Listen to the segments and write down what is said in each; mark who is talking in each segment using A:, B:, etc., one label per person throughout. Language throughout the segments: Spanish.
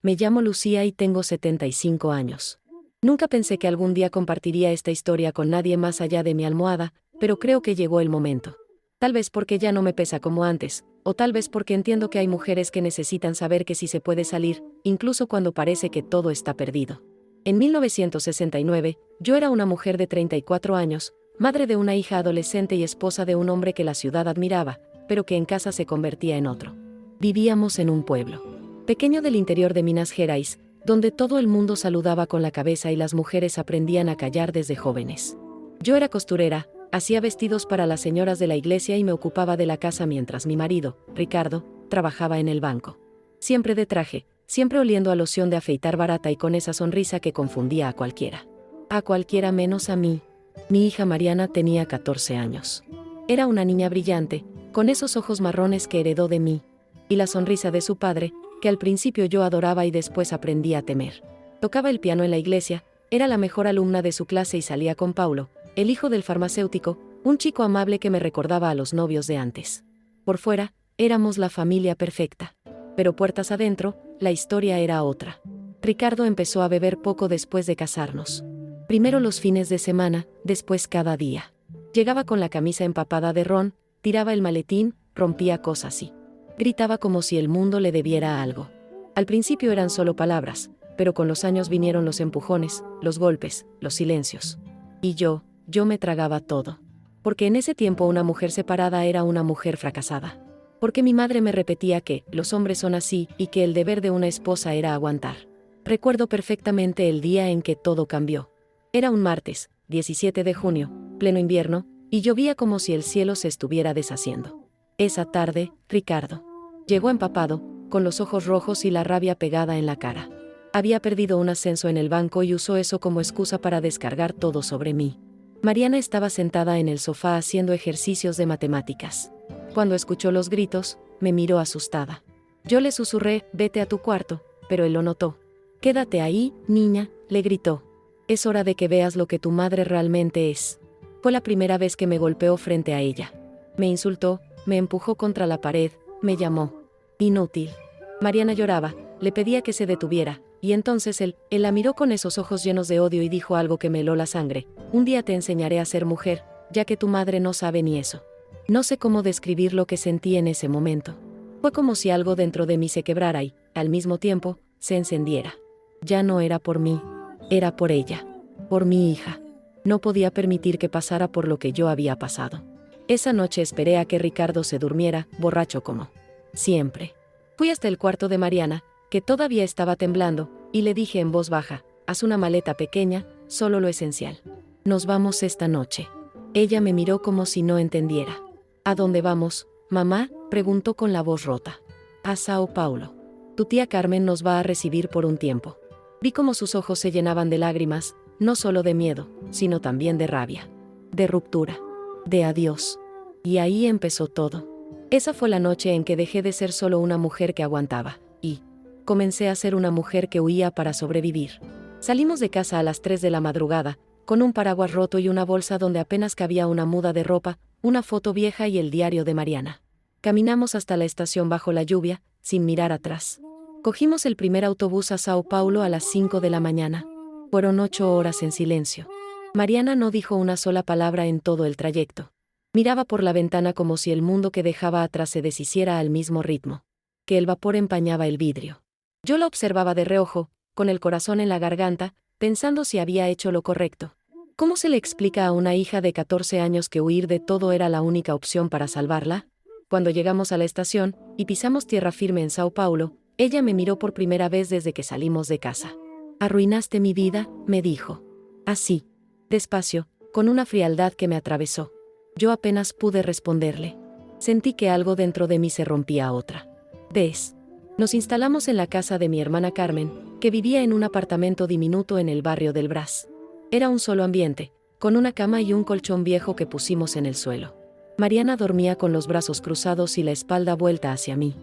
A: Me llamo Lucía y tengo 75 años. Nunca pensé que algún día compartiría esta historia con nadie más allá de mi almohada, pero creo que llegó el momento. Tal vez porque ya no me pesa como antes, o tal vez porque entiendo que hay mujeres que necesitan saber que sí se puede salir, incluso cuando parece que todo está perdido. En 1969, yo era una mujer de 34 años, madre de una hija adolescente y esposa de un hombre que la ciudad admiraba, pero que en casa se convertía en otro. Vivíamos en un pueblo pequeño del interior de Minas Gerais, donde todo el mundo saludaba con la cabeza y las mujeres aprendían a callar desde jóvenes. Yo era costurera, hacía vestidos para las señoras de la iglesia y me ocupaba de la casa mientras mi marido, Ricardo, trabajaba en el banco. Siempre de traje, siempre oliendo a loción de afeitar barata y con esa sonrisa que confundía a cualquiera. A cualquiera menos a mí. Mi hija Mariana tenía 14 años. Era una niña brillante, con esos ojos marrones que heredó de mí, y la sonrisa de su padre, que al principio yo adoraba y después aprendí a temer. Tocaba el piano en la iglesia, era la mejor alumna de su clase y salía con Paulo, el hijo del farmacéutico, un chico amable que me recordaba a los novios de antes. Por fuera, éramos la familia perfecta. Pero puertas adentro, la historia era otra. Ricardo empezó a beber poco después de casarnos. Primero los fines de semana, después cada día. Llegaba con la camisa empapada de ron, tiraba el maletín, rompía cosas y gritaba como si el mundo le debiera algo. Al principio eran solo palabras, pero con los años vinieron los empujones, los golpes, los silencios. Y yo me tragaba todo. Porque en ese tiempo una mujer separada era una mujer fracasada. Porque mi madre me repetía que los hombres son así y que el deber de una esposa era aguantar. Recuerdo perfectamente el día en que todo cambió. Era un martes, 17 de junio, pleno invierno, y llovía como si el cielo se estuviera deshaciendo. Esa tarde, Ricardo llegó empapado, con los ojos rojos y la rabia pegada en la cara. Había perdido un ascenso en el banco y usó eso como excusa para descargar todo sobre mí. Mariana estaba sentada en el sofá haciendo ejercicios de matemáticas. Cuando escuchó los gritos, me miró asustada. Yo le susurré, vete a tu cuarto, pero él lo notó. Quédate ahí, niña, le gritó. Es hora de que veas lo que tu madre realmente es. Fue la primera vez que me golpeó frente a ella. Me insultó, me empujó contra la pared, me llamó inútil. Mariana lloraba, le pedía que se detuviera, y entonces él la miró con esos ojos llenos de odio y dijo algo que me heló la sangre. Un día te enseñaré a ser mujer, ya que tu madre no sabe ni eso. No sé cómo describir lo que sentí en ese momento. Fue como si algo dentro de mí se quebrara y, al mismo tiempo, se encendiera. Ya no era por mí, era por ella, por mi hija. No podía permitir que pasara por lo que yo había pasado. Esa noche esperé a que Ricardo se durmiera, borracho como siempre. Fui hasta el cuarto de Mariana, que todavía estaba temblando, y le dije en voz baja, haz una maleta pequeña, solo lo esencial. Nos vamos esta noche. Ella me miró como si no entendiera. ¿A dónde vamos, mamá?, preguntó con la voz rota. A Sao Paulo. Tu tía Carmen nos va a recibir por un tiempo. Vi cómo sus ojos se llenaban de lágrimas, no solo de miedo, sino también de rabia, de ruptura, de adiós. Y ahí empezó todo. Esa fue la noche en que dejé de ser solo una mujer que aguantaba, y comencé a ser una mujer que huía para sobrevivir. Salimos de casa a las 3 de la madrugada, con un paraguas roto y una bolsa donde apenas cabía una muda de ropa, una foto vieja y el diario de Mariana. Caminamos hasta la estación bajo la lluvia, sin mirar atrás. Cogimos el primer autobús a Sao Paulo a las 5 de la mañana. Fueron 8 horas en silencio. Mariana no dijo una sola palabra en todo el trayecto. Miraba por la ventana como si el mundo que dejaba atrás se deshiciera al mismo ritmo, que el vapor empañaba el vidrio. Yo la observaba de reojo, con el corazón en la garganta, pensando si había hecho lo correcto. ¿Cómo se le explica a una hija de 14 años que huir de todo era la única opción para salvarla? Cuando llegamos a la estación, y pisamos tierra firme en Sao Paulo, ella me miró por primera vez desde que salimos de casa. Arruinaste mi vida, me dijo. Así, despacio, con una frialdad que me atravesó. Yo apenas pude responderle. Sentí que algo dentro de mí se rompía a otra vez. Nos instalamos en la casa de mi hermana Carmen, que vivía en un apartamento diminuto en el barrio del Brás. Era un solo ambiente, con una cama y un colchón viejo que pusimos en el suelo. Mariana dormía con los brazos cruzados y la espalda vuelta hacia mí.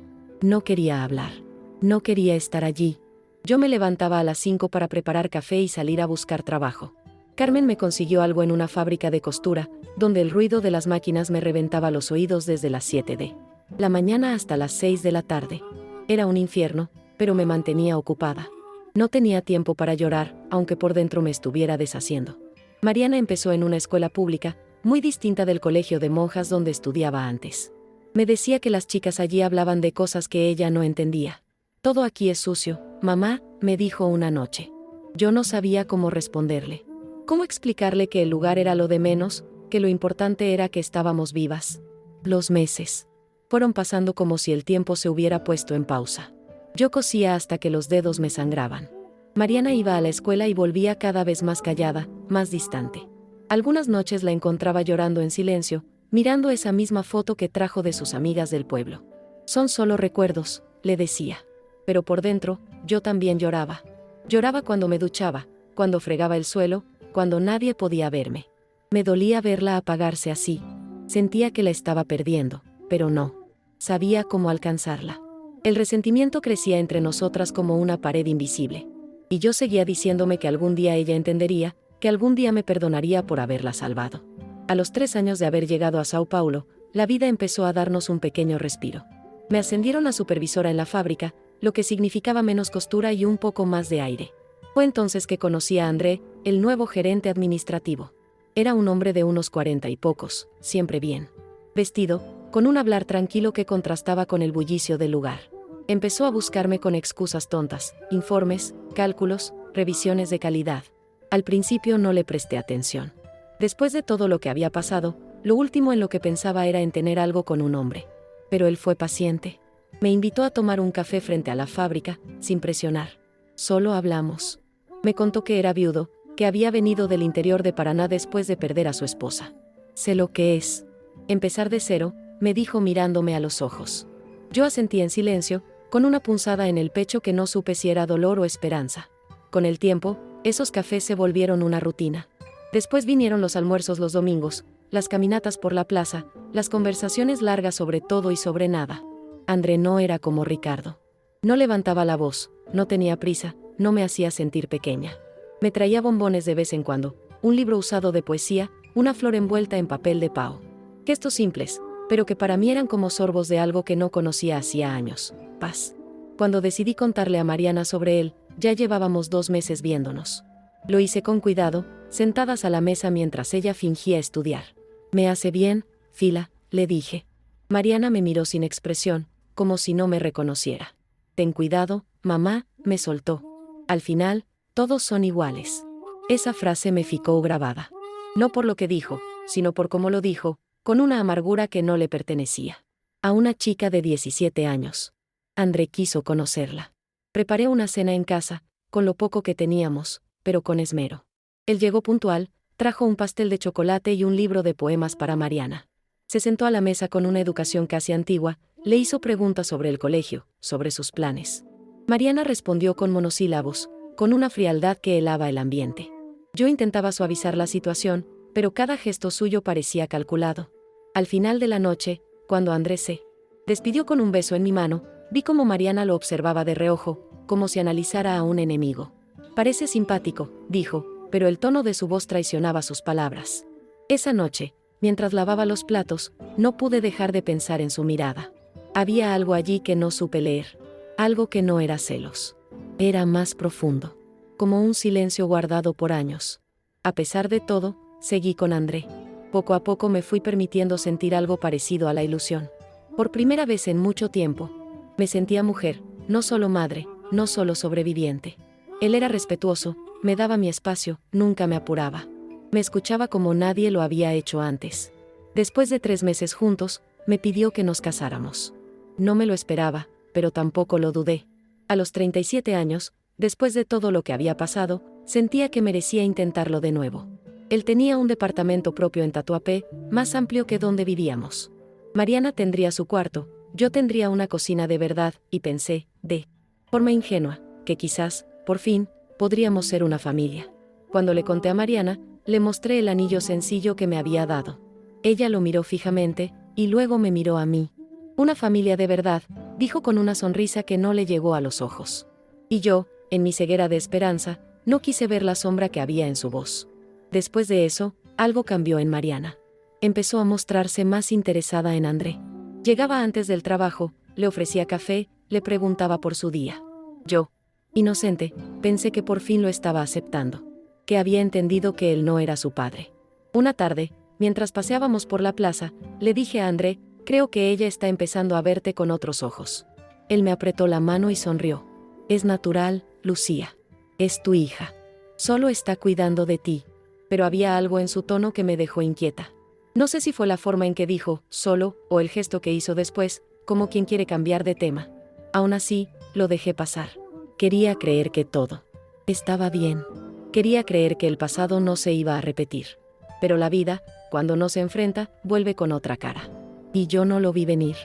A: No quería hablar. No quería estar allí. Yo me levantaba a las 5 para preparar café y salir a buscar trabajo. Carmen me consiguió algo en una fábrica de costura, donde el ruido de las máquinas me reventaba los oídos desde las 7 de la mañana hasta las 6 de la tarde. Era un infierno, pero me mantenía ocupada. No tenía tiempo para llorar, aunque por dentro me estuviera deshaciendo. Mariana empezó en una escuela pública, muy distinta del colegio de monjas donde estudiaba antes. Me decía que las chicas allí hablaban de cosas que ella no entendía. Todo aquí es sucio, mamá, me dijo una noche. Yo no sabía cómo responderle. ¿Cómo explicarle que el lugar era lo de menos, que lo importante era que estábamos vivas? Los meses fueron pasando como si el tiempo se hubiera puesto en pausa. Yo cosía hasta que los dedos me sangraban. Mariana iba a la escuela y volvía cada vez más callada, más distante. Algunas noches la encontraba llorando en silencio, mirando esa misma foto que trajo de sus amigas del pueblo. Son solo recuerdos, le decía. Pero por dentro, yo también lloraba. Lloraba cuando me duchaba, cuando fregaba el suelo, cuando nadie podía verme. Me dolía verla apagarse así. Sentía que la estaba perdiendo, pero no sabía cómo alcanzarla. El resentimiento crecía entre nosotras como una pared invisible. Y yo seguía diciéndome que algún día ella entendería, que algún día me perdonaría por haberla salvado. A los 3 años de haber llegado a Sao Paulo, la vida empezó a darnos un pequeño respiro. Me ascendieron a supervisora en la fábrica, lo que significaba menos costura y un poco más de aire. Fue entonces que conocí a André, el nuevo gerente administrativo. Era un hombre de unos 40 y pocos, siempre bien vestido, con un hablar tranquilo que contrastaba con el bullicio del lugar. Empezó a buscarme con excusas tontas, informes, cálculos, revisiones de calidad. Al principio no le presté atención. Después de todo lo que había pasado, lo último en lo que pensaba era en tener algo con un hombre. Pero él fue paciente. Me invitó a tomar un café frente a la fábrica, sin presionar. Solo hablamos. Me contó que era viudo, que había venido del interior de Paraná después de perder a su esposa. Sé lo que es empezar de cero, me dijo mirándome a los ojos. Yo asentí en silencio, con una punzada en el pecho que no supe si era dolor o esperanza. Con el tiempo, esos cafés se volvieron una rutina. Después vinieron los almuerzos los domingos, las caminatas por la plaza, las conversaciones largas sobre todo y sobre nada. André no era como Ricardo. No levantaba la voz, no tenía prisa, no me hacía sentir pequeña. Me traía bombones de vez en cuando, un libro usado de poesía, una flor envuelta en papel de pao. Gestos simples, pero que para mí eran como sorbos de algo que no conocía hacía años. Paz. Cuando decidí contarle a Mariana sobre él, ya llevábamos 2 meses viéndonos. Lo hice con cuidado, sentadas a la mesa mientras ella fingía estudiar. «Me hace bien, Fila», le dije. Mariana me miró sin expresión, como si no me reconociera. «Ten cuidado, mamá», me soltó. Al final, todos son iguales. Esa frase me ficó grabada. No por lo que dijo, sino por cómo lo dijo, con una amargura que no le pertenecía. A una chica de 17 años. André quiso conocerla. Preparé una cena en casa, con lo poco que teníamos, pero con esmero. Él llegó puntual, trajo un pastel de chocolate y un libro de poemas para Mariana. Se sentó a la mesa con una educación casi antigua, le hizo preguntas sobre el colegio, sobre sus planes. Mariana respondió con monosílabos, con una frialdad que helaba el ambiente. Yo intentaba suavizar la situación, pero cada gesto suyo parecía calculado. Al final de la noche, cuando Andrés se despidió con un beso en mi mano, vi cómo Mariana lo observaba de reojo, como si analizara a un enemigo. «Parece simpático», dijo, pero el tono de su voz traicionaba sus palabras. Esa noche, mientras lavaba los platos, no pude dejar de pensar en su mirada. Había algo allí que no supe leer, algo que no era celos. Era más profundo, como un silencio guardado por años. A pesar de todo, seguí con André. Poco a poco me fui permitiendo sentir algo parecido a la ilusión. Por primera vez en mucho tiempo, me sentía mujer, no solo madre, no solo sobreviviente. Él era respetuoso, me daba mi espacio, nunca me apuraba. Me escuchaba como nadie lo había hecho antes. Después de 3 meses juntos, me pidió que nos casáramos. No me lo esperaba, pero tampoco lo dudé. A los 37 años, después de todo lo que había pasado, sentía que merecía intentarlo de nuevo. Él tenía un departamento propio en Tatuapé, más amplio que donde vivíamos. Mariana tendría su cuarto, yo tendría una cocina de verdad, y pensé, de forma ingenua, que quizás, por fin, podríamos ser una familia. Cuando le conté a Mariana, le mostré el anillo sencillo que me había dado. Ella lo miró fijamente, y luego me miró a mí. «Una familia de verdad», dijo con una sonrisa que no le llegó a los ojos. Y yo, en mi ceguera de esperanza, no quise ver la sombra que había en su voz. Después de eso, algo cambió en Mariana. Empezó a mostrarse más interesada en André. Llegaba antes del trabajo, le ofrecía café, le preguntaba por su día. Yo, inocente, pensé que por fin lo estaba aceptando, que había entendido que él no era su padre. Una tarde, mientras paseábamos por la plaza, le dije a André, creo que ella está empezando a verte con otros ojos. Él me apretó la mano y sonrió. Es natural, Lucía. Es tu hija. Solo está cuidando de ti. Pero había algo en su tono que me dejó inquieta. No sé si fue la forma en que dijo, solo, o el gesto que hizo después, como quien quiere cambiar de tema. Aún así, lo dejé pasar. Quería creer que todo estaba bien. Quería creer que el pasado no se iba a repetir. Pero la vida, cuando no se enfrenta, vuelve con otra cara. Y yo no lo vi venir.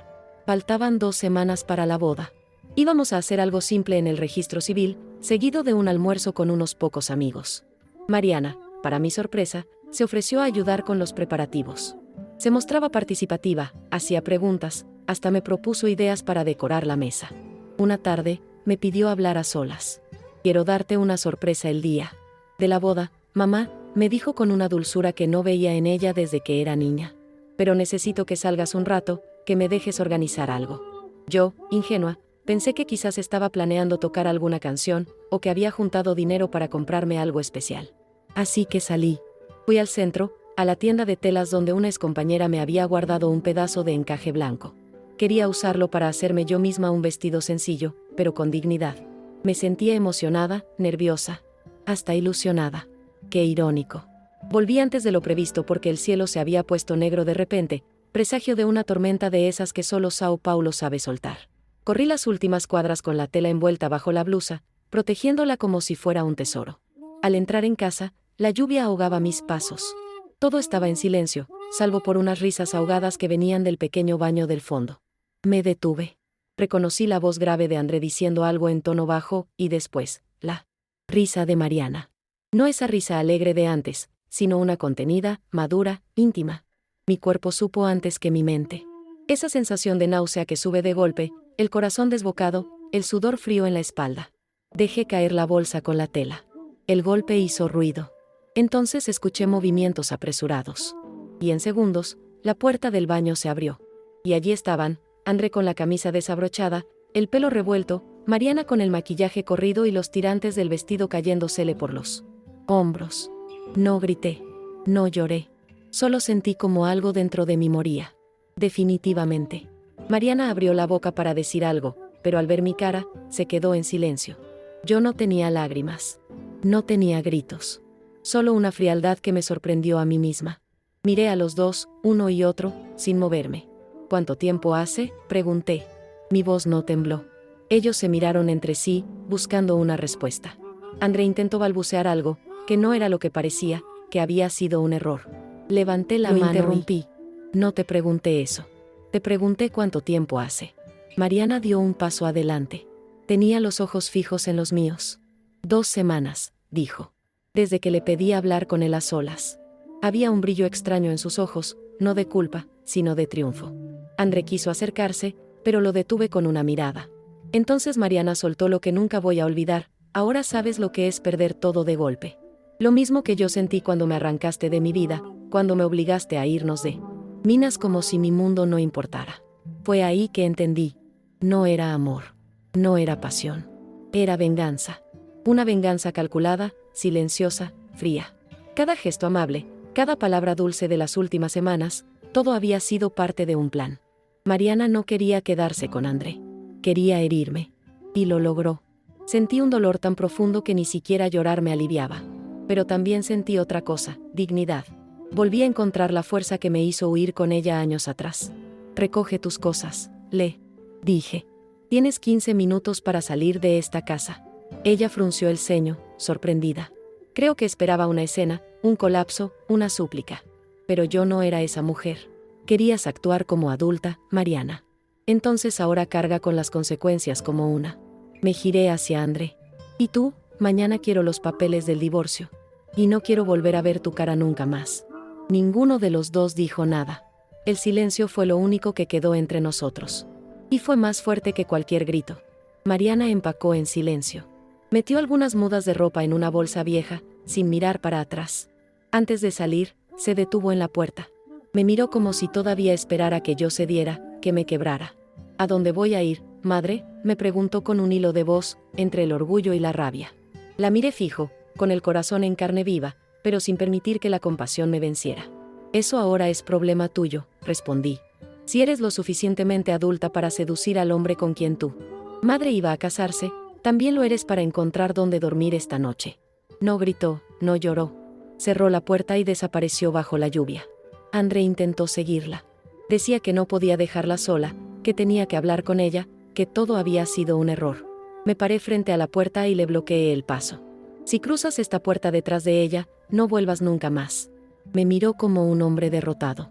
A: Faltaban 2 semanas para la boda. Íbamos a hacer algo simple en el registro civil, seguido de un almuerzo con unos pocos amigos. Mariana, para mi sorpresa, se ofreció a ayudar con los preparativos. Se mostraba participativa, hacía preguntas, hasta me propuso ideas para decorar la mesa. Una tarde, me pidió hablar a solas. Quiero darte una sorpresa el día de la boda, mamá, me dijo con una dulzura que no veía en ella desde que era niña. Pero necesito que salgas un rato, que me dejes organizar algo. Yo, ingenua, pensé que quizás estaba planeando tocar alguna canción, o que había juntado dinero para comprarme algo especial. Así que salí. Fui al centro, a la tienda de telas donde una excompañera me había guardado un pedazo de encaje blanco. Quería usarlo para hacerme yo misma un vestido sencillo, pero con dignidad. Me sentía emocionada, nerviosa, hasta ilusionada. Qué irónico. Volví antes de lo previsto porque el cielo se había puesto negro de repente, presagio de una tormenta de esas que solo Sao Paulo sabe soltar. Corrí las últimas cuadras con la tela envuelta bajo la blusa, protegiéndola como si fuera un tesoro. Al entrar en casa, la lluvia ahogaba mis pasos. Todo estaba en silencio, salvo por unas risas ahogadas que venían del pequeño baño del fondo. Me detuve. Reconocí la voz grave de André diciendo algo en tono bajo, y después, la risa de Mariana. No esa risa alegre de antes, sino una contenida, madura, íntima. Mi cuerpo supo antes que mi mente. Esa sensación de náusea que sube de golpe, el corazón desbocado, el sudor frío en la espalda. Dejé caer la bolsa con la tela. El golpe hizo ruido. Entonces escuché movimientos apresurados. Y en segundos, la puerta del baño se abrió. Y allí estaban, André con la camisa desabrochada, el pelo revuelto, Mariana con el maquillaje corrido y los tirantes del vestido cayéndosele por los hombros. No grité. No lloré. Solo sentí como algo dentro de mí moría. Definitivamente. Mariana abrió la boca para decir algo, pero al ver mi cara, se quedó en silencio. Yo no tenía lágrimas. No tenía gritos. Solo una frialdad que me sorprendió a mí misma. Miré a los dos, uno y otro, sin moverme. ¿Cuánto tiempo hace?, pregunté. Mi voz no tembló. Ellos se miraron entre sí, buscando una respuesta. André intentó balbucear algo, que no era lo que parecía, que había sido un error. Levanté la mano. Lo interrumpí. No te pregunté eso. Te pregunté cuánto tiempo hace. Mariana dio un paso adelante. Tenía los ojos fijos en los míos. 2 semanas, dijo. Desde que le pedí hablar con él a solas. Había un brillo extraño en sus ojos, no de culpa, sino de triunfo. André quiso acercarse, pero lo detuve con una mirada. Entonces Mariana soltó lo que nunca voy a olvidar: ahora sabes lo que es perder todo de golpe. Lo mismo que yo sentí cuando me arrancaste de mi vida, cuando me obligaste a irnos de Minas como si mi mundo no importara. Fue ahí que entendí. No era amor. No era pasión. Era venganza. Una venganza calculada, silenciosa, fría. Cada gesto amable, cada palabra dulce de las últimas semanas, todo había sido parte de un plan. Mariana no quería quedarse con André. Quería herirme. Y lo logró. Sentí un dolor tan profundo que ni siquiera llorar me aliviaba. Pero también sentí otra cosa: dignidad. Volví a encontrar la fuerza que me hizo huir con ella años atrás. Recoge tus cosas, le dije. Tienes 15 minutos para salir de esta casa. Ella frunció el ceño, sorprendida. Creo que esperaba una escena, un colapso, una súplica. Pero yo no era esa mujer. Querías actuar como adulta, Mariana. Entonces ahora carga con las consecuencias como una. Me giré hacia André. ¿Y tú? Mañana quiero los papeles del divorcio. Y no quiero volver a ver tu cara nunca más. Ninguno de los dos dijo nada. El silencio fue lo único que quedó entre nosotros. Y fue más fuerte que cualquier grito. Mariana empacó en silencio. Metió algunas mudas de ropa en una bolsa vieja, sin mirar para atrás. Antes de salir, se detuvo en la puerta. Me miró como si todavía esperara que yo cediera, que me quebrara. ¿A dónde voy a ir, madre?, me preguntó con un hilo de voz, entre el orgullo y la rabia. La miré fijo, con el corazón en carne viva, pero sin permitir que la compasión me venciera. Eso ahora es problema tuyo, respondí. Si eres lo suficientemente adulta para seducir al hombre con quien tu madre iba a casarse, también lo eres para encontrar dónde dormir esta noche. No gritó, no lloró. Cerró la puerta y desapareció bajo la lluvia. André intentó seguirla. Decía que no podía dejarla sola, que tenía que hablar con ella, que todo había sido un error. Me paré frente a la puerta y le bloqueé el paso. Si cruzas esta puerta detrás de ella, no vuelvas nunca más. Me miró como un hombre derrotado.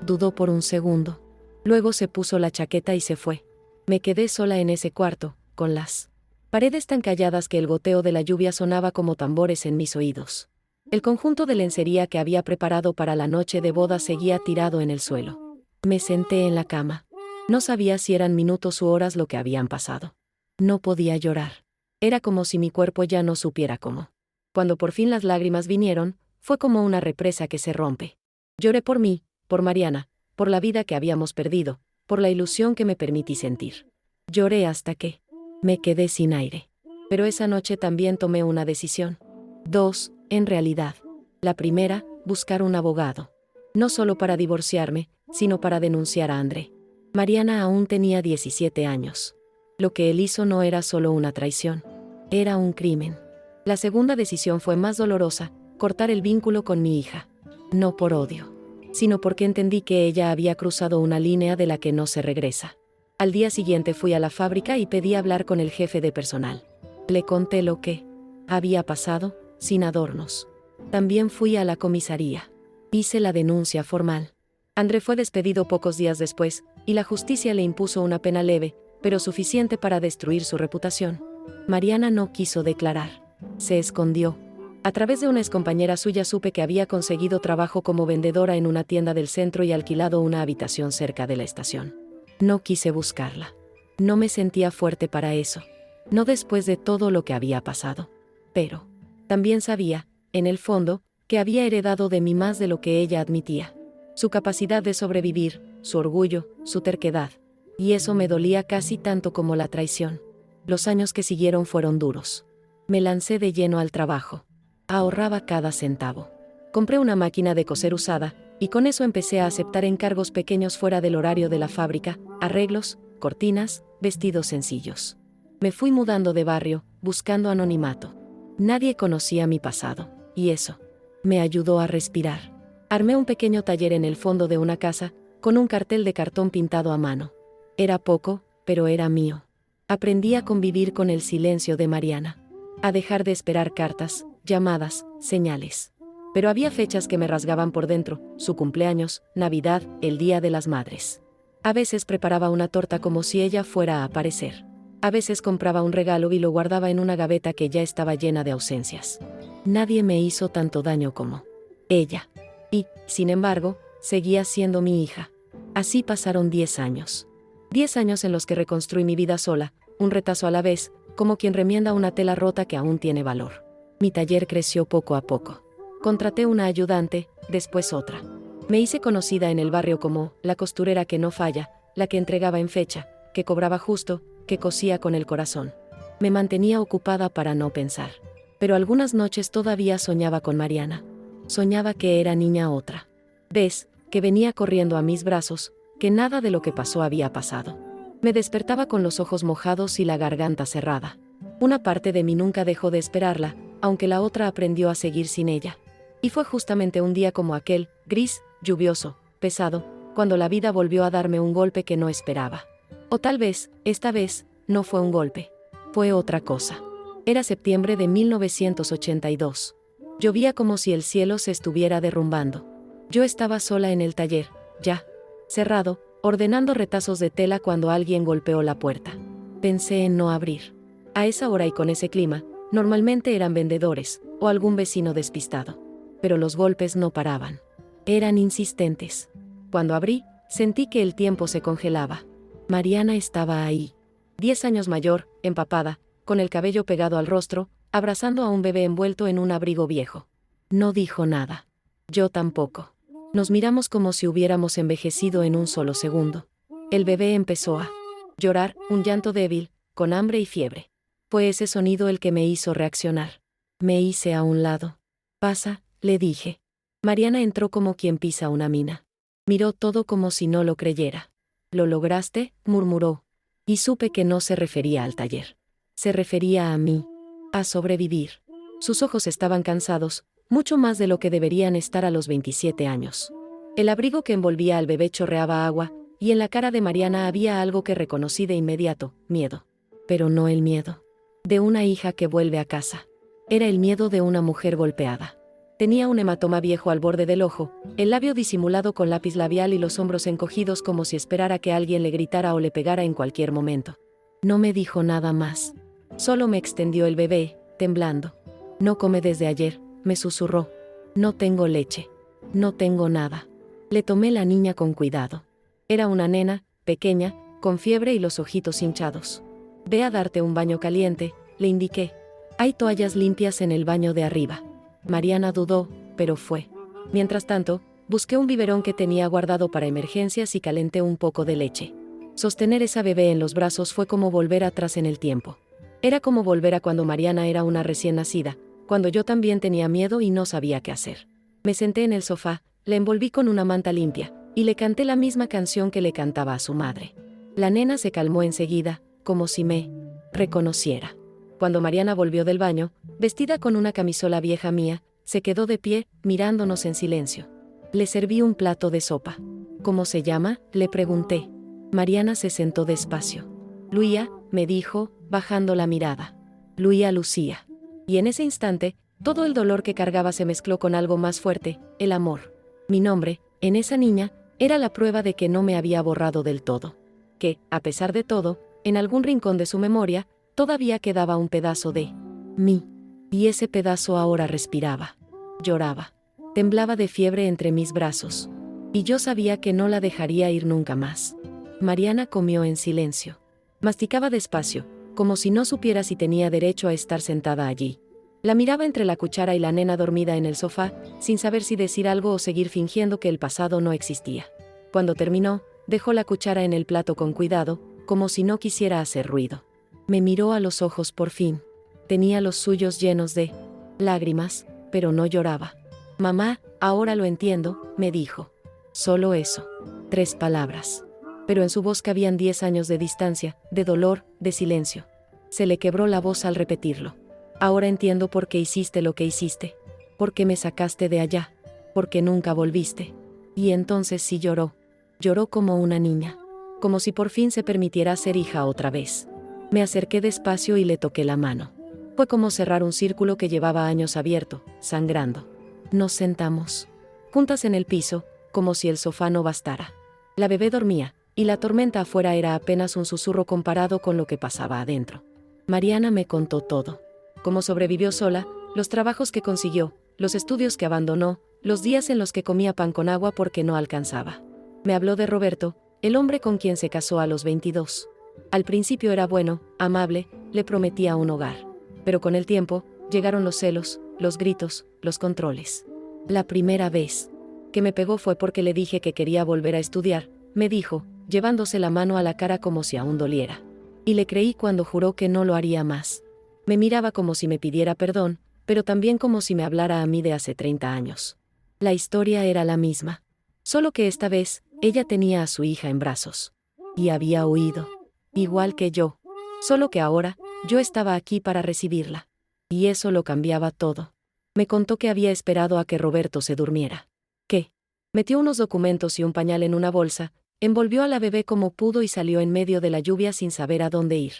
A: Dudó por un segundo. Luego se puso la chaqueta y se fue. Me quedé sola en ese cuarto, con las paredes tan calladas que el goteo de la lluvia sonaba como tambores en mis oídos. El conjunto de lencería que había preparado para la noche de boda seguía tirado en el suelo. Me senté en la cama. No sabía si eran minutos u horas lo que habían pasado. No podía llorar. Era como si mi cuerpo ya no supiera cómo. Cuando por fin las lágrimas vinieron, fue como una represa que se rompe. Lloré por mí, por Mariana, por la vida que habíamos perdido, por la ilusión que me permití sentir. Lloré hasta que me quedé sin aire. Pero esa noche también tomé una decisión. Dos, en realidad. La primera, buscar un abogado. No solo para divorciarme, sino para denunciar a André. Mariana aún tenía 17 años. Lo que él hizo no era solo una traición. Era un crimen. La segunda decisión fue más dolorosa, cortar el vínculo con mi hija. No por odio, sino porque entendí que ella había cruzado una línea de la que no se regresa. Al día siguiente fui a la fábrica y pedí hablar con el jefe de personal. Le conté lo que había pasado, sin adornos. También fui a la comisaría. Hice la denuncia formal. André fue despedido pocos días después, y la justicia le impuso una pena leve, pero suficiente para destruir su reputación. Mariana no quiso declarar. Se escondió. A través de una excompañera suya supe que había conseguido trabajo como vendedora en una tienda del centro y alquilado una habitación cerca de la estación. No quise buscarla. No me sentía fuerte para eso. No después de todo lo que había pasado. Pero también sabía, en el fondo, que había heredado de mí más de lo que ella admitía. Su capacidad de sobrevivir, su orgullo, su terquedad. Y eso me dolía casi tanto como la traición. Los años que siguieron fueron duros. Me lancé de lleno al trabajo. Ahorraba cada centavo. Compré una máquina de coser usada, y con eso empecé a aceptar encargos pequeños fuera del horario de la fábrica, arreglos, cortinas, vestidos sencillos. Me fui mudando de barrio, buscando anonimato. Nadie conocía mi pasado, y eso me ayudó a respirar. Armé un pequeño taller en el fondo de una casa, con un cartel de cartón pintado a mano. Era poco, pero era mío. Aprendí a convivir con el silencio de Mariana. A dejar de esperar cartas, llamadas, señales. Pero había fechas que me rasgaban por dentro: su cumpleaños, Navidad, el Día de las Madres. A veces preparaba una torta como si ella fuera a aparecer. A veces compraba un regalo y lo guardaba en una gaveta que ya estaba llena de ausencias. Nadie me hizo tanto daño como ella. Y, sin embargo, seguía siendo mi hija. Así pasaron 10 años. 10 años en los que reconstruí mi vida sola, un retazo a la vez, como quien remienda una tela rota que aún tiene valor. Mi taller creció poco a poco. Contraté una ayudante, después otra. Me hice conocida en el barrio como la costurera que no falla, la que entregaba en fecha, que cobraba justo, que cosía con el corazón. Me mantenía ocupada para no pensar. Pero algunas noches todavía soñaba con Mariana. Soñaba que era niña otra. ¿Ves? Que venía corriendo a mis brazos, que nada de lo que pasó había pasado. Me despertaba con los ojos mojados y la garganta cerrada. Una parte de mí nunca dejó de esperarla, aunque la otra aprendió a seguir sin ella. Y fue justamente un día como aquel, gris, lluvioso, pesado, cuando la vida volvió a darme un golpe que no esperaba. O tal vez, esta vez, no fue un golpe. Fue otra cosa. Era septiembre de 1982. Llovía como si el cielo se estuviera derrumbando. Yo estaba sola en el taller, ya cerrado, ordenando retazos de tela cuando alguien golpeó la puerta. Pensé en no abrir. A esa hora y con ese clima, normalmente eran vendedores, o algún vecino despistado. Pero los golpes no paraban. Eran insistentes. Cuando abrí, sentí que el tiempo se congelaba. Mariana estaba ahí. 10 años mayor, empapada, con el cabello pegado al rostro, abrazando a un bebé envuelto en un abrigo viejo. No dijo nada. Yo tampoco. Nos miramos como si hubiéramos envejecido en un solo segundo. El bebé empezó a llorar, un llanto débil, con hambre y fiebre. Fue ese sonido el que me hizo reaccionar. Me hice a un lado. Pasa, le dije. Mariana entró como quien pisa una mina. Miró todo como si no lo creyera. ¿Lo lograste?, murmuró. Y supe que no se refería al taller. Se refería a mí. A sobrevivir. Sus ojos estaban cansados, mucho más de lo que deberían estar a los 27 años. El abrigo que envolvía al bebé chorreaba agua, y en la cara de Mariana había algo que reconocí de inmediato: miedo. Pero no el miedo de una hija que vuelve a casa. Era el miedo de una mujer golpeada. Tenía un hematoma viejo al borde del ojo, el labio disimulado con lápiz labial y los hombros encogidos como si esperara que alguien le gritara o le pegara en cualquier momento. No me dijo nada más. Solo me extendió el bebé, temblando. No come desde ayer, me susurró. No tengo leche. No tengo nada. Le tomé la niña con cuidado. Era una nena, pequeña, con fiebre y los ojitos hinchados. Ve a darte un baño caliente, le indiqué. Hay toallas limpias en el baño de arriba. Mariana dudó, pero fue. Mientras tanto, busqué un biberón que tenía guardado para emergencias y calenté un poco de leche. Sostener esa bebé en los brazos fue como volver atrás en el tiempo. Era como volver a cuando Mariana era una recién nacida, cuando yo también tenía miedo y no sabía qué hacer. Me senté en el sofá, la envolví con una manta limpia, y le canté la misma canción que le cantaba a su madre. La nena se calmó enseguida, como si me reconociera. Cuando Mariana volvió del baño, vestida con una camisola vieja mía, se quedó de pie, mirándonos en silencio. Le serví un plato de sopa. ¿Cómo se llama?, le pregunté. Mariana se sentó despacio. Luía, me dijo, bajando la mirada. Luía Lucía. Y en ese instante, todo el dolor que cargaba se mezcló con algo más fuerte: el amor. Mi nombre, en esa niña, era la prueba de que no me había borrado del todo. Que, a pesar de todo, en algún rincón de su memoria, todavía quedaba un pedazo de mí. Y ese pedazo ahora respiraba. Lloraba. Temblaba de fiebre entre mis brazos. Y yo sabía que no la dejaría ir nunca más. Mariana comió en silencio. Masticaba despacio, como si no supiera si tenía derecho a estar sentada allí. La miraba entre la cuchara y la nena dormida en el sofá, sin saber si decir algo o seguir fingiendo que el pasado no existía. Cuando terminó, dejó la cuchara en el plato con cuidado, como si no quisiera hacer ruido. Me miró a los ojos por fin. Tenía los suyos llenos de lágrimas, pero no lloraba. Mamá, ahora lo entiendo, me dijo. Solo eso. 3 palabras. Pero en su voz cabían 10 años de distancia, de dolor, de silencio. Se le quebró la voz al repetirlo. Ahora entiendo por qué hiciste lo que hiciste. Por qué me sacaste de allá. Por qué nunca volviste. Y entonces sí lloró. Lloró como una niña. Como si por fin se permitiera ser hija otra vez. Me acerqué despacio y le toqué la mano. Fue como cerrar un círculo que llevaba años abierto, sangrando. Nos sentamos juntas en el piso, como si el sofá no bastara. La bebé dormía, y la tormenta afuera era apenas un susurro comparado con lo que pasaba adentro. Mariana me contó todo. Cómo sobrevivió sola, los trabajos que consiguió, los estudios que abandonó, los días en los que comía pan con agua porque no alcanzaba. Me habló de Roberto, el hombre con quien se casó a los 22. Al principio era bueno, amable, le prometía un hogar. Pero con el tiempo, llegaron los celos, los gritos, los controles. La primera vez que me pegó fue porque le dije que quería volver a estudiar, me dijo, llevándose la mano a la cara como si aún doliera. Y le creí cuando juró que no lo haría más. Me miraba como si me pidiera perdón, pero también como si me hablara a mí de hace 30 años. La historia era la misma. Solo que esta vez, ella tenía a su hija en brazos. Y había huido. Igual que yo. Solo que ahora, yo estaba aquí para recibirla. Y eso lo cambiaba todo. Me contó que había esperado a que Roberto se durmiera. ¿Qué? Metió unos documentos y un pañal en una bolsa, envolvió a la bebé como pudo y salió en medio de la lluvia sin saber a dónde ir.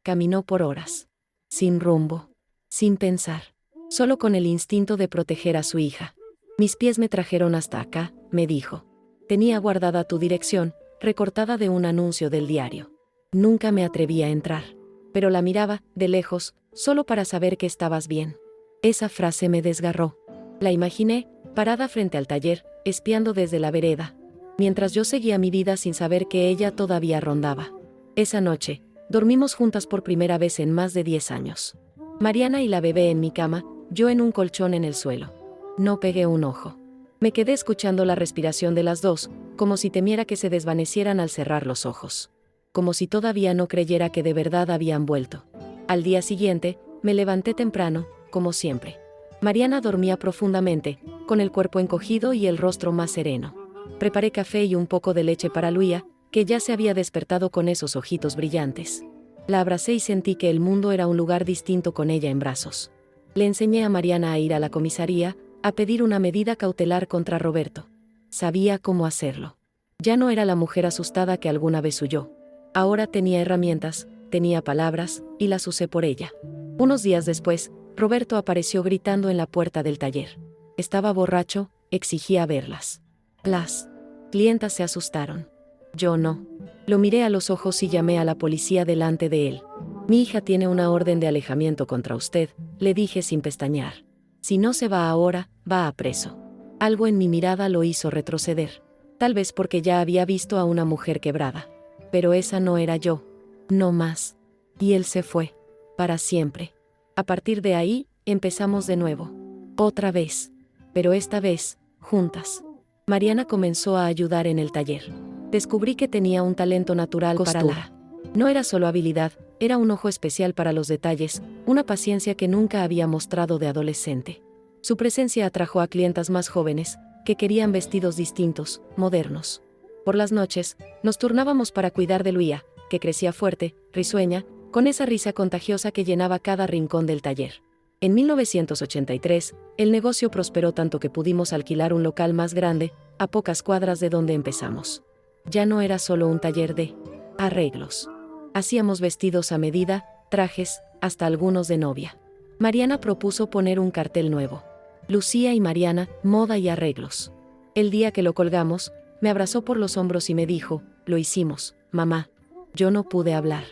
A: Caminó por horas. Sin rumbo. Sin pensar. Solo con el instinto de proteger a su hija. Mis pies me trajeron hasta acá, me dijo. Tenía guardada tu dirección, recortada de un anuncio del diario. Nunca me atreví a entrar. Pero la miraba, de lejos, solo para saber que estabas bien. Esa frase me desgarró. La imaginé, parada frente al taller, espiando desde la vereda. Mientras yo seguía mi vida sin saber que ella todavía rondaba. Esa noche, dormimos juntas por primera vez en más de 10 años. Mariana y la bebé en mi cama, yo en un colchón en el suelo. No pegué un ojo. Me quedé escuchando la respiración de las dos, como si temiera que se desvanecieran al cerrar los ojos. como si todavía no creyera que de verdad habían vuelto. Al día siguiente, me levanté temprano, como siempre. Mariana dormía profundamente, con el cuerpo encogido y el rostro más sereno. Preparé café y un poco de leche para Luía, que ya se había despertado con esos ojitos brillantes. La abracé y sentí que el mundo era un lugar distinto con ella en brazos. Le enseñé a Mariana a ir a la comisaría, a pedir una medida cautelar contra Roberto. Sabía cómo hacerlo. Ya no era la mujer asustada que alguna vez huyó. Ahora tenía herramientas, tenía palabras, y las usé por ella. Unos días después, Roberto apareció gritando en la puerta del taller. Estaba borracho, exigía verlas. Las clientas se asustaron. Yo no. Lo miré a los ojos y llamé a la policía delante de él. Mi hija tiene una orden de alejamiento contra usted, le dije sin pestañear. Si no se va ahora, va a preso. Algo en mi mirada lo hizo retroceder. Tal vez porque ya había visto a una mujer quebrada. Pero esa no era yo. No más. Y él se fue. Para siempre. A partir de ahí, empezamos de nuevo. Otra vez. Pero esta vez, juntas. Mariana comenzó a ayudar en el taller. Descubrí que tenía un talento natural para la... No era solo habilidad, era un ojo especial para los detalles, una paciencia que nunca había mostrado de adolescente. Su presencia atrajo a clientas más jóvenes, que querían vestidos distintos, modernos. Por las noches, nos turnábamos para cuidar de Luía, que crecía fuerte, risueña, con esa risa contagiosa que llenaba cada rincón del taller. En 1983, el negocio prosperó tanto que pudimos alquilar un local más grande, a pocas cuadras de donde empezamos. Ya no era solo un taller de arreglos. Hacíamos vestidos a medida, trajes, hasta algunos de novia. Mariana propuso poner un cartel nuevo. Lucía y Mariana, moda y arreglos. El día que lo colgamos, me abrazó por los hombros y me dijo, lo hicimos, mamá. Yo no pude hablar.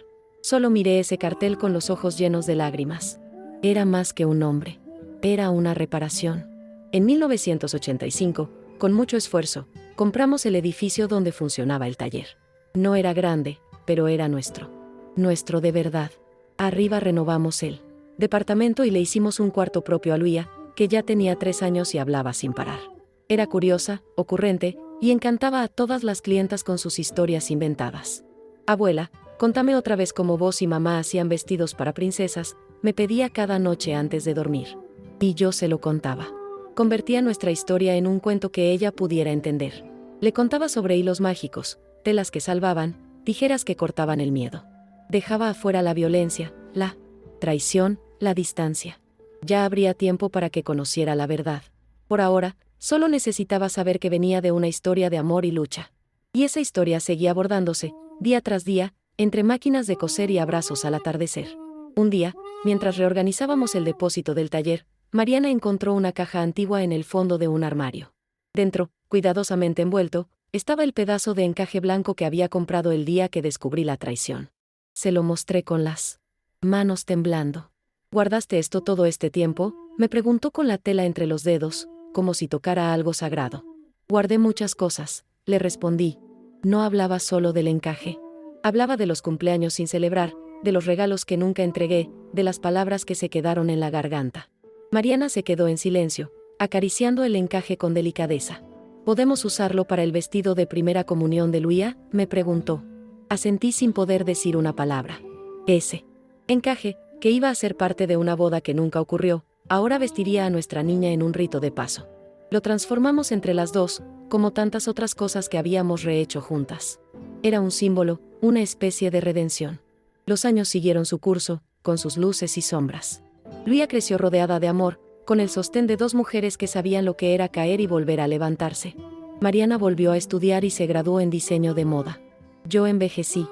A: Solo miré ese cartel con los ojos llenos de lágrimas. Era más que un nombre. Era una reparación. En 1985, con mucho esfuerzo, compramos el edificio donde funcionaba el taller. No era grande, pero era nuestro. Nuestro de verdad. Arriba renovamos el departamento y le hicimos un cuarto propio a Luía, que ya tenía 3 años y hablaba sin parar. Era curiosa, ocurrente, y encantaba a todas las clientas con sus historias inventadas. Abuela, contame otra vez cómo vos y mamá hacían vestidos para princesas, me pedía cada noche antes de dormir. Y yo se lo contaba. Convertía nuestra historia en un cuento que ella pudiera entender. Le contaba sobre hilos mágicos, telas que salvaban, tijeras que cortaban el miedo. Dejaba afuera la violencia, la traición, la distancia. Ya habría tiempo para que conociera la verdad. Por ahora, solo necesitaba saber que venía de una historia de amor y lucha. Y esa historia seguía abordándose, día tras día, entre máquinas de coser y abrazos al atardecer. Un día, mientras reorganizábamos el depósito del taller, Mariana encontró una caja antigua en el fondo de un armario. Dentro, cuidadosamente envuelto, estaba el pedazo de encaje blanco que había comprado el día que descubrí la traición. Se lo mostré con las manos temblando. ¿Guardaste esto todo este tiempo?, me preguntó con la tela entre los dedos, como si tocara algo sagrado. Guardé muchas cosas, le respondí. No hablaba solo del encaje. Hablaba de los cumpleaños sin celebrar, de los regalos que nunca entregué, de las palabras que se quedaron en la garganta. Mariana se quedó en silencio, acariciando el encaje con delicadeza. ¿Podemos usarlo para el vestido de primera comunión de Luía?, me preguntó. Asentí sin poder decir una palabra. Ese encaje, que iba a ser parte de una boda que nunca ocurrió, ahora vestiría a nuestra niña en un rito de paso. Lo transformamos entre las dos, como tantas otras cosas que habíamos rehecho juntas. Era un símbolo, una especie de redención. Los años siguieron su curso, con sus luces y sombras. Luía creció rodeada de amor, con el sostén de 2 mujeres que sabían lo que era caer y volver a levantarse. Mariana volvió a estudiar y se graduó en diseño de moda. Yo envejecí.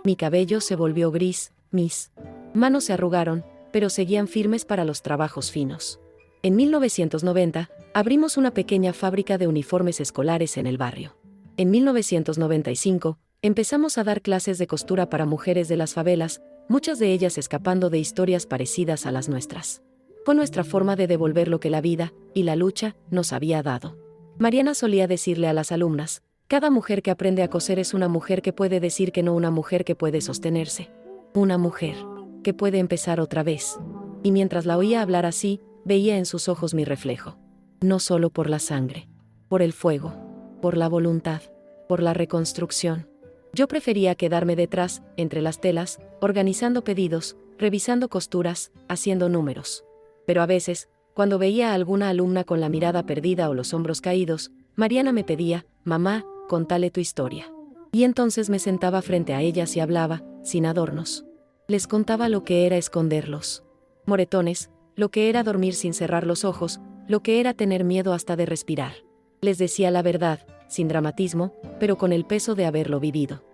A: Mi cabello se volvió gris, mis manos se arrugaron, pero seguían firmes para los trabajos finos. En 1990, abrimos una pequeña fábrica de uniformes escolares en el barrio. En 1995, empezamos a dar clases de costura para mujeres de las favelas, muchas de ellas escapando de historias parecidas a las nuestras. Fue nuestra forma de devolver lo que la vida, y la lucha, nos había dado. Mariana solía decirle a las alumnas, cada mujer que aprende a coser es una mujer que puede decir que no, una mujer que puede sostenerse. Una mujer que puede empezar otra vez. Y mientras la oía hablar así, veía en sus ojos mi reflejo. No solo por la sangre, por el fuego, por la voluntad, por la reconstrucción. Yo prefería quedarme detrás, entre las telas, organizando pedidos, revisando costuras, haciendo números. Pero a veces, cuando veía a alguna alumna con la mirada perdida o los hombros caídos, Mariana me pedía: mamá, contale tu historia. Y entonces me sentaba frente a ellas y hablaba, sin adornos. Les contaba lo que era esconderlos moretones, lo que era dormir sin cerrar los ojos, lo que era tener miedo hasta de respirar. Les decía la verdad, sin dramatismo, pero con el peso de haberlo vivido.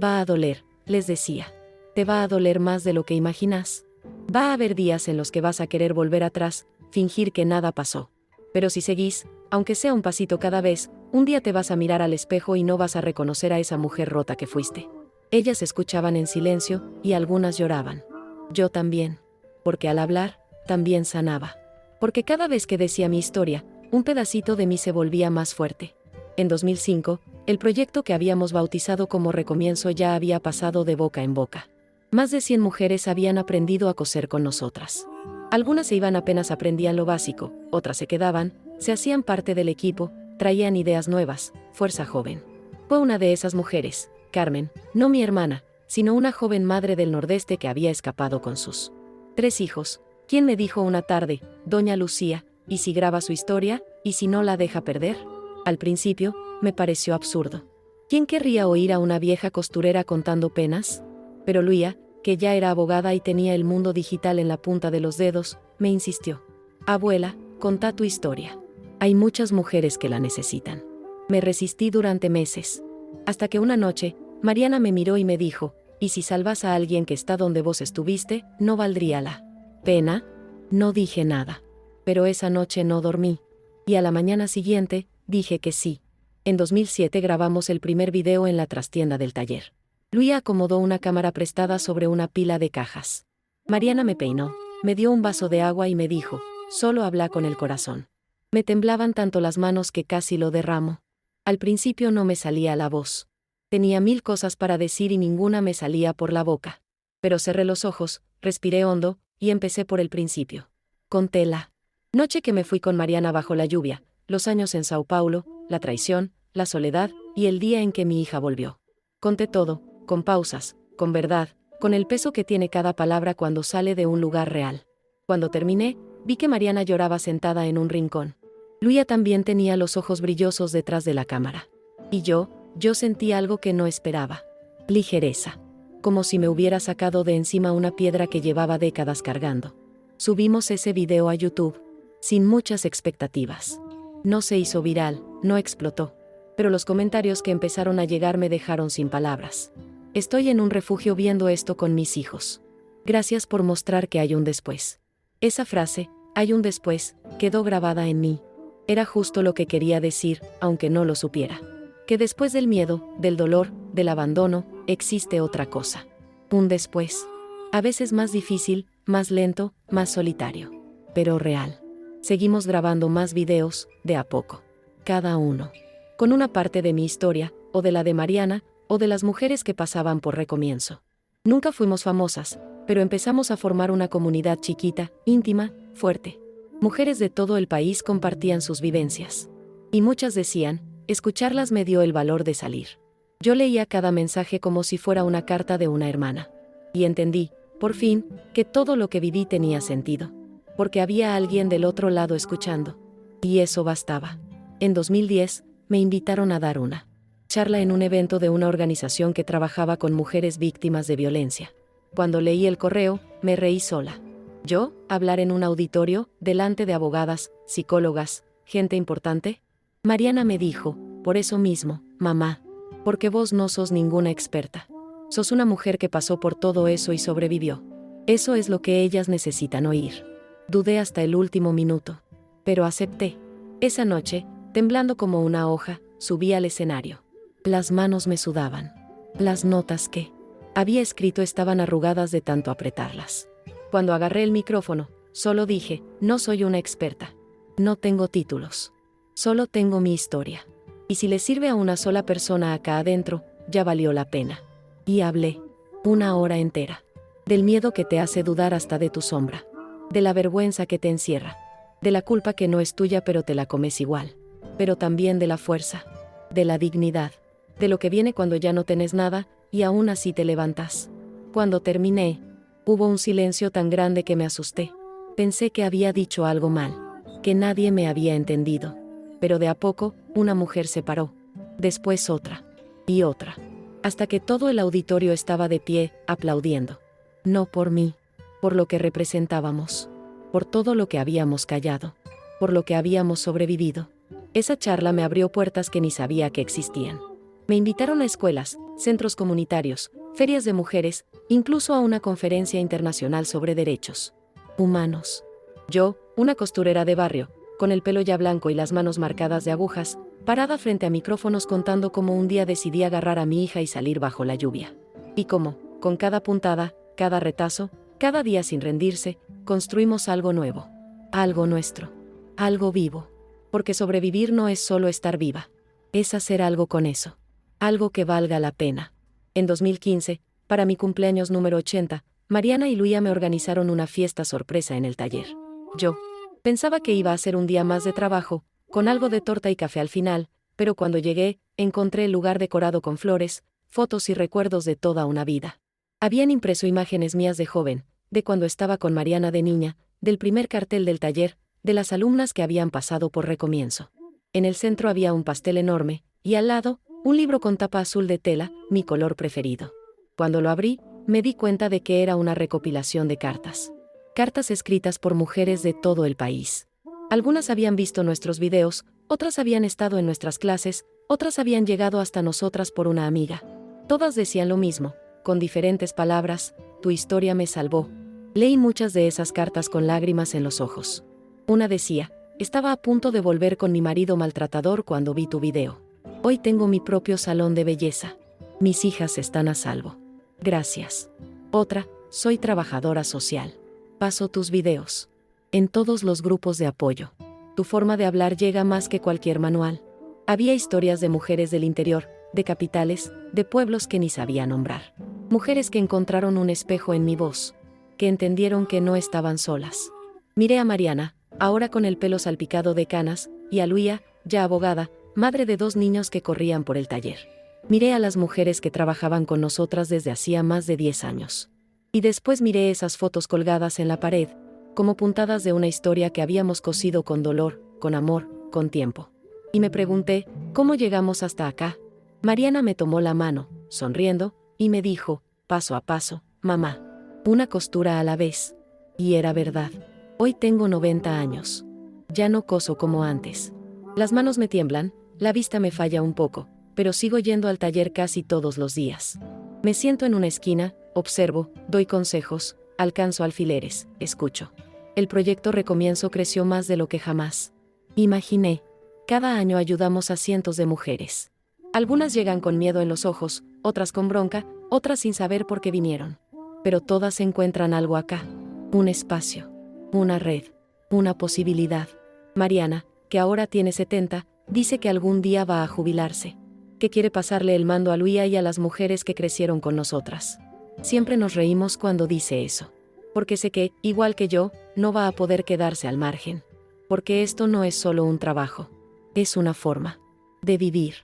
A: Va a doler, les decía. Te va a doler más de lo que imaginas. Va a haber días en los que vas a querer volver atrás, fingir que nada pasó. Pero si seguís, aunque sea un pasito cada vez, un día te vas a mirar al espejo y no vas a reconocer a esa mujer rota que fuiste. Ellas escuchaban en silencio, y algunas lloraban. Yo también. Porque al hablar, también sanaba. Porque cada vez que decía mi historia, un pedacito de mí se volvía más fuerte. En 2005, el proyecto que habíamos bautizado como Recomienzo ya había pasado de boca en boca. Más de 100 mujeres habían aprendido a coser con nosotras. Algunas se iban apenas aprendían lo básico, otras se quedaban, se hacían parte del equipo, traían ideas nuevas, fuerza joven. Fue una de esas mujeres, Carmen, no mi hermana, sino una joven madre del Nordeste que había escapado con sus 3 hijos, quien me dijo una tarde: doña Lucía, ¿y si graba su historia, y si no la deja perder? Al principio, me pareció absurdo. ¿Quién querría oír a una vieja costurera contando penas? Pero Luía, que ya era abogada y tenía el mundo digital en la punta de los dedos, me insistió. Abuela, contá tu historia. Hay muchas mujeres que la necesitan. Me resistí durante meses. Hasta que una noche, Mariana me miró y me dijo: ¿y si salvas a alguien que está donde vos estuviste, no valdría la pena? No dije nada. Pero esa noche no dormí. Y a la mañana siguiente, dije que sí. En 2007 grabamos el primer video en la trastienda del taller. Luía acomodó una cámara prestada sobre una pila de cajas. Mariana me peinó, me dio un vaso de agua y me dijo: solo habla con el corazón. Me temblaban tanto las manos que casi lo derramo. Al principio no me salía la voz. Tenía 1000 cosas para decir y ninguna me salía por la boca. Pero cerré los ojos, respiré hondo, y empecé por el principio. Conté la noche que me fui con Mariana bajo la lluvia, los años en Sao Paulo, la traición, la soledad, y el día en que mi hija volvió. Conté todo, con pausas, con verdad, con el peso que tiene cada palabra cuando sale de un lugar real. Cuando terminé, vi que Mariana lloraba sentada en un rincón. Luía también tenía los ojos brillosos detrás de la cámara. Y yo sentí algo que no esperaba. Ligereza. Como si me hubiera sacado de encima una piedra que llevaba décadas cargando. Subimos ese video a YouTube, sin muchas expectativas. No se hizo viral, no explotó. Pero los comentarios que empezaron a llegar me dejaron sin palabras. Estoy en un refugio viendo esto con mis hijos. Gracias por mostrar que hay un después. Esa frase, hay un después, quedó grabada en mí. Era justo lo que quería decir, aunque no lo supiera. Que después del miedo, del dolor, del abandono, existe otra cosa. Un después. A veces más difícil, más lento, más solitario. Pero real. Seguimos grabando más videos, de a poco. Cada uno. Con una parte de mi historia, o de la de Mariana, o de las mujeres que pasaban por Recomienzo. Nunca fuimos famosas, pero empezamos a formar una comunidad chiquita, íntima, fuerte. Mujeres de todo el país compartían sus vivencias. Y muchas decían: escucharlas me dio el valor de salir. Yo leía cada mensaje como si fuera una carta de una hermana. Y entendí, por fin, que todo lo que viví tenía sentido. Porque había alguien del otro lado escuchando. Y eso bastaba. En 2010, me invitaron a dar una charla en un evento de una organización que trabajaba con mujeres víctimas de violencia. Cuando leí el correo, me reí sola. ¿Yo, hablar en un auditorio, delante de abogadas, psicólogas, gente importante? Mariana me dijo: por eso mismo, mamá. Porque vos no sos ninguna experta. Sos una mujer que pasó por todo eso y sobrevivió. Eso es lo que ellas necesitan oír. Dudé hasta el último minuto. Pero acepté. Esa noche, temblando como una hoja, subí al escenario. Las manos me sudaban. Las notas que había escrito estaban arrugadas de tanto apretarlas. Cuando agarré el micrófono, solo dije: no soy una experta. No tengo títulos. Solo tengo mi historia. Y si le sirve a una sola persona acá adentro, ya valió la pena. Y hablé. 1 hora entera. Del miedo que te hace dudar hasta de tu sombra. De la vergüenza que te encierra. De la culpa que no es tuya pero te la comes igual. Pero también de la fuerza. De la dignidad. de lo que viene cuando ya no tenés nada, y aún así te levantas. Cuando terminé, hubo un silencio tan grande que me asusté. Pensé que había dicho algo mal, que nadie me había entendido. Pero de a poco, una mujer se paró. Después otra. Y otra. Hasta que todo el auditorio estaba de pie, aplaudiendo. No por mí, por lo que representábamos, por todo lo que habíamos callado, por lo que habíamos sobrevivido. Esa charla me abrió puertas que ni sabía que existían. Me invitaron a escuelas, centros comunitarios, ferias de mujeres, incluso a una conferencia internacional sobre derechos humanos. Yo, una costurera de barrio, con el pelo ya blanco y las manos marcadas de agujas, parada frente a micrófonos contando cómo un día decidí agarrar a mi hija y salir bajo la lluvia. Y cómo, con cada puntada, cada retazo, cada día sin rendirse, construimos algo nuevo. Algo nuestro. Algo vivo. Porque sobrevivir no es solo estar viva. Es hacer algo con eso. Algo que valga la pena. En 2015, para mi cumpleaños número 80, Mariana y Luía me organizaron una fiesta sorpresa en el taller. Yo pensaba que iba a ser un día más de trabajo, con algo de torta y café al final, pero cuando llegué, encontré el lugar decorado con flores, fotos y recuerdos de toda una vida. Habían impreso imágenes mías de joven, de cuando estaba con Mariana de niña, del primer cartel del taller, de las alumnas que habían pasado por recomienzo. En el centro había un pastel enorme, y al lado, un libro con tapa azul de tela, mi color preferido. Cuando lo abrí, me di cuenta de que era una recopilación de cartas. Cartas escritas por mujeres de todo el país. Algunas habían visto nuestros videos, otras habían estado en nuestras clases, otras habían llegado hasta nosotras por una amiga. Todas decían lo mismo, con diferentes palabras: tu historia me salvó. Leí muchas de esas cartas con lágrimas en los ojos. Una decía: estaba a punto de volver con mi marido maltratador cuando vi tu video. Hoy tengo mi propio salón de belleza. Mis hijas están a salvo. Gracias. Otra: soy trabajadora social. Paso tus videos en todos los grupos de apoyo. Tu forma de hablar llega más que cualquier manual. Había historias de mujeres del interior, de capitales, de pueblos que ni sabía nombrar. Mujeres que encontraron un espejo en mi voz, que entendieron que no estaban solas. Miré a Mariana, ahora con el pelo salpicado de canas, y a Luía, ya abogada, madre de 2 niños que corrían por el taller. Miré a las mujeres que trabajaban con nosotras desde hacía más de 10 años. Y después miré esas fotos colgadas en la pared, como puntadas de una historia que habíamos cosido con dolor, con amor, con tiempo. Y me pregunté, ¿cómo llegamos hasta acá? Mariana me tomó la mano, sonriendo, y me dijo, paso a paso, mamá. Una costura a la vez. Y era verdad. Hoy tengo 90 años. Ya no coso como antes. Las manos me tiemblan, la vista me falla un poco, pero sigo yendo al taller casi todos los días. Me siento en una esquina, observo, doy consejos, alcanzo alfileres, escucho. El proyecto Recomienzo creció más de lo que jamás imaginé. Cada año ayudamos a cientos de mujeres. Algunas llegan con miedo en los ojos, otras con bronca, otras sin saber por qué vinieron. Pero todas encuentran algo acá. Un espacio. Una red. Una posibilidad. Mariana, que ahora tiene 70, dice que algún día va a jubilarse. Que quiere pasarle el mando a Luía y a las mujeres que crecieron con nosotras. Siempre nos reímos cuando dice eso. Porque sé que, igual que yo, no va a poder quedarse al margen. Porque esto no es solo un trabajo. Es una forma de vivir.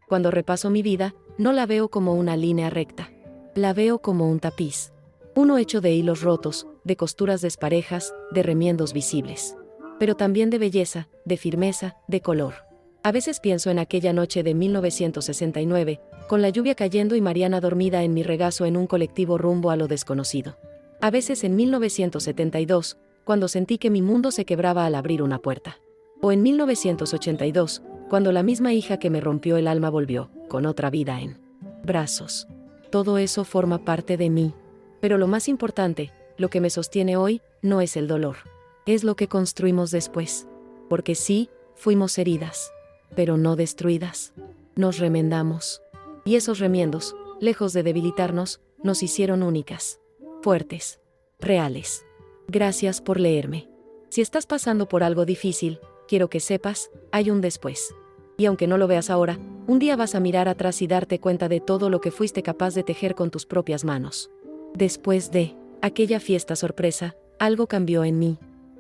A: Cuando repaso mi vida, no la veo como una línea recta. La veo como un tapiz. Uno hecho de hilos rotos, de costuras desparejas, de remiendos visibles. Pero también de belleza, de firmeza, de color. A veces pienso en aquella noche de 1969, con la lluvia cayendo y Mariana dormida en mi regazo en un colectivo rumbo a lo desconocido. A veces en 1972, cuando sentí que mi mundo se quebraba al abrir una puerta. O en 1982, cuando la misma hija que me rompió el alma volvió, con otra vida en brazos. Todo eso forma parte de mí. Pero lo más importante, lo que me sostiene hoy, no es el dolor. Es lo que construimos después. Porque sí, fuimos heridas. Pero no destruidas. Nos remendamos. Y esos remiendos, lejos de debilitarnos, nos hicieron únicas. Fuertes. Reales. Gracias por leerme. Si estás pasando por algo difícil, quiero que sepas, hay un después. Y aunque no lo veas ahora, un día vas a mirar atrás y darte cuenta de todo lo que fuiste capaz de tejer con tus propias manos. Después de aquella fiesta sorpresa, algo cambió en mí.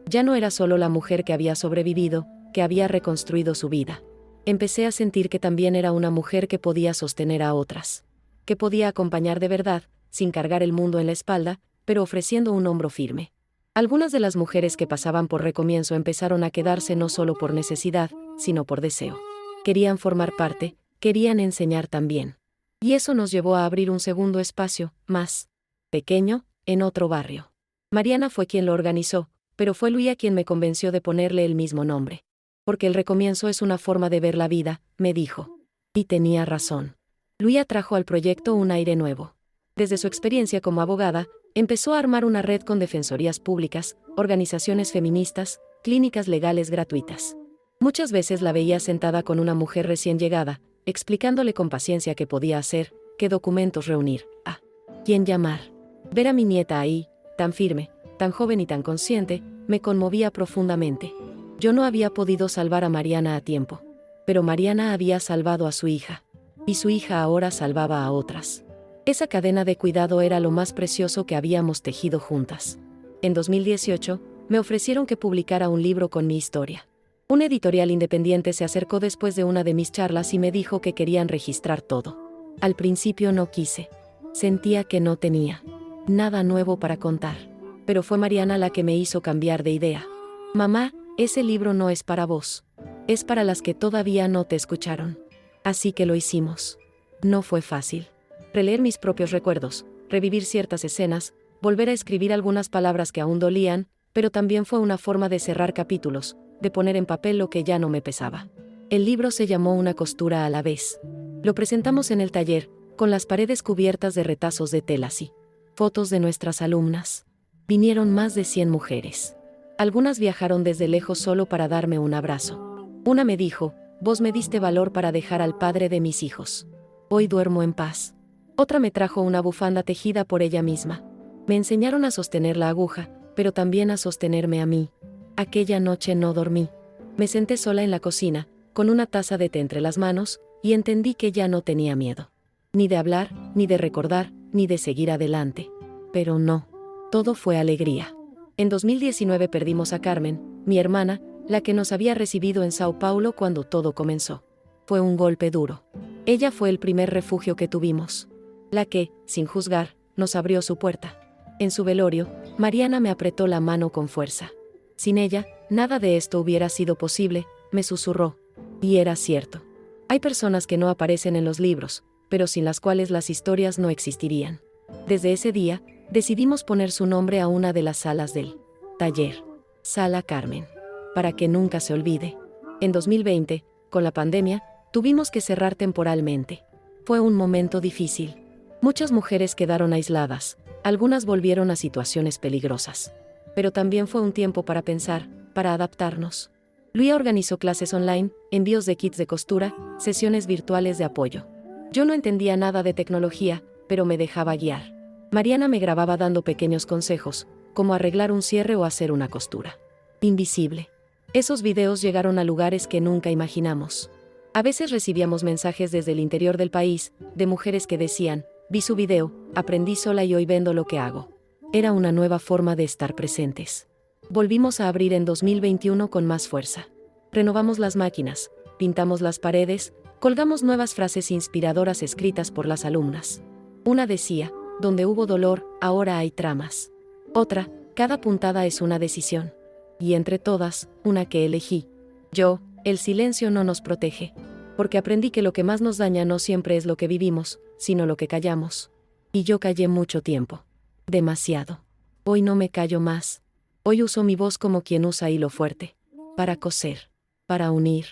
A: Ya no era solo la mujer que había sobrevivido, que había reconstruido su vida. Empecé a sentir que también era una mujer que podía sostener a otras. Que podía acompañar de verdad, sin cargar el mundo en la espalda, pero ofreciendo un hombro firme. Algunas de las mujeres que pasaban por Recomienzo empezaron a quedarse no solo por necesidad, sino por deseo. Querían formar parte, querían enseñar también. Y eso nos llevó a abrir un segundo espacio, más pequeño, en otro barrio. Mariana fue quien lo organizó, pero fue Luía quien me convenció de ponerle el mismo nombre. Porque el recomienzo es una forma de ver la vida, me dijo. Y tenía razón. Luía trajo al proyecto un aire nuevo. Desde su experiencia como abogada, empezó a armar una red con defensorías públicas, organizaciones feministas, clínicas legales gratuitas. Muchas veces la veía sentada con una mujer recién llegada, explicándole con paciencia qué podía hacer, qué documentos reunir, a quién llamar. Ver a mi nieta ahí, tan firme, tan joven y tan consciente, me conmovía profundamente. Yo no había podido salvar a Mariana a tiempo, pero Mariana había salvado a su hija, y su hija ahora salvaba a otras. Esa cadena de cuidado era lo más precioso que habíamos tejido juntas. En 2018, me ofrecieron que publicara un libro con mi historia. Un editorial independiente se acercó después de una de mis charlas y me dijo que querían registrar todo. Al principio no quise. Sentía que no tenía nada nuevo para contar. Pero fue Mariana la que me hizo cambiar de idea. Mamá, ese libro no es para vos. Es para las que todavía no te escucharon. Así que lo hicimos. No fue fácil. Releer mis propios recuerdos, revivir ciertas escenas, volver a escribir algunas palabras que aún dolían, pero también fue una forma de cerrar capítulos, de poner en papel lo que ya no me pesaba. El libro se llamó Una costura a la vez. Lo presentamos en el taller, con las paredes cubiertas de retazos de telas y fotos de nuestras alumnas. Vinieron más de 100 mujeres. Algunas viajaron desde lejos solo para darme un abrazo. Una me dijo, vos me diste valor para dejar al padre de mis hijos. Hoy duermo en paz. Otra me trajo una bufanda tejida por ella misma. Me enseñaron a sostener la aguja, pero también a sostenerme a mí. Aquella noche no dormí. Me senté sola en la cocina, con una taza de té entre las manos, y entendí que ya no tenía miedo. Ni de hablar, ni de recordar, ni de seguir adelante. Pero no. Todo fue alegría. En 2019 perdimos a Carmen, mi hermana, la que nos había recibido en Sao Paulo cuando todo comenzó. Fue un golpe duro. Ella fue el primer refugio que tuvimos. La que, sin juzgar, nos abrió su puerta. En su velorio, Mariana me apretó la mano con fuerza. Sin ella, nada de esto hubiera sido posible, me susurró. Y era cierto. Hay personas que no aparecen en los libros, pero sin las cuales las historias no existirían. Desde ese día, decidimos poner su nombre a una de las salas del taller. Sala Carmen. Para que nunca se olvide. En 2020, con la pandemia, tuvimos que cerrar temporalmente. Fue un momento difícil. Muchas mujeres quedaron aisladas, algunas volvieron a situaciones peligrosas. Pero también fue un tiempo para pensar, para adaptarnos. Luía organizó clases online, envíos de kits de costura, sesiones virtuales de apoyo. Yo no entendía nada de tecnología, pero me dejaba guiar. Mariana me grababa dando pequeños consejos, como arreglar un cierre o hacer una costura. Invisible. Esos videos llegaron a lugares que nunca imaginamos. A veces recibíamos mensajes desde el interior del país, de mujeres que decían, vi su video, aprendí sola y hoy vendo lo que hago. Era una nueva forma de estar presentes. Volvimos a abrir en 2021 con más fuerza. Renovamos las máquinas, pintamos las paredes, colgamos nuevas frases inspiradoras escritas por las alumnas. Una decía, donde hubo dolor, ahora hay tramas. Otra, cada puntada es una decisión. Y entre todas, una que elegí. Yo, el silencio no nos protege. Porque aprendí que lo que más nos daña no siempre es lo que vivimos, sino lo que callamos. Y yo callé mucho tiempo. Demasiado. Hoy no me callo más. Hoy uso mi voz como quien usa hilo fuerte. Para coser. Para unir.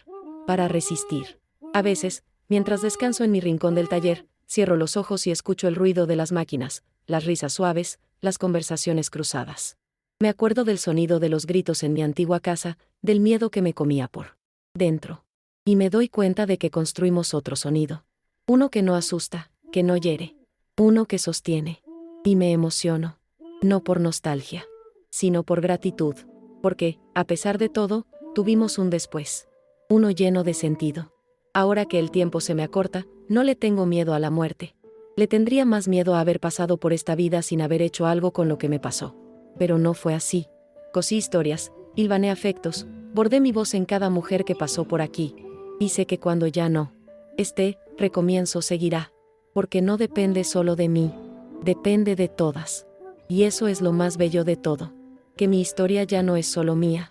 A: Para resistir. A veces, mientras descanso en mi rincón del taller, cierro los ojos y escucho el ruido de las máquinas, las risas suaves, las conversaciones cruzadas. Me acuerdo del sonido de los gritos en mi antigua casa, del miedo que me comía por dentro. Y me doy cuenta de que construimos otro sonido. Uno que no asusta, que no hiere. Uno que sostiene. Y me emociono. No por nostalgia, sino por gratitud. Porque, a pesar de todo, tuvimos un después. Uno lleno de sentido. Ahora que el tiempo se me acorta, no le tengo miedo a la muerte. Le tendría más miedo a haber pasado por esta vida sin haber hecho algo con lo que me pasó. Pero no fue así. Cosí historias, hilvané afectos, bordé mi voz en cada mujer que pasó por aquí. Y sé que cuando ya no esté, recomienzo seguirá. Porque no depende solo de mí, depende de todas. Y eso es lo más bello de todo. Que mi historia ya no es solo mía,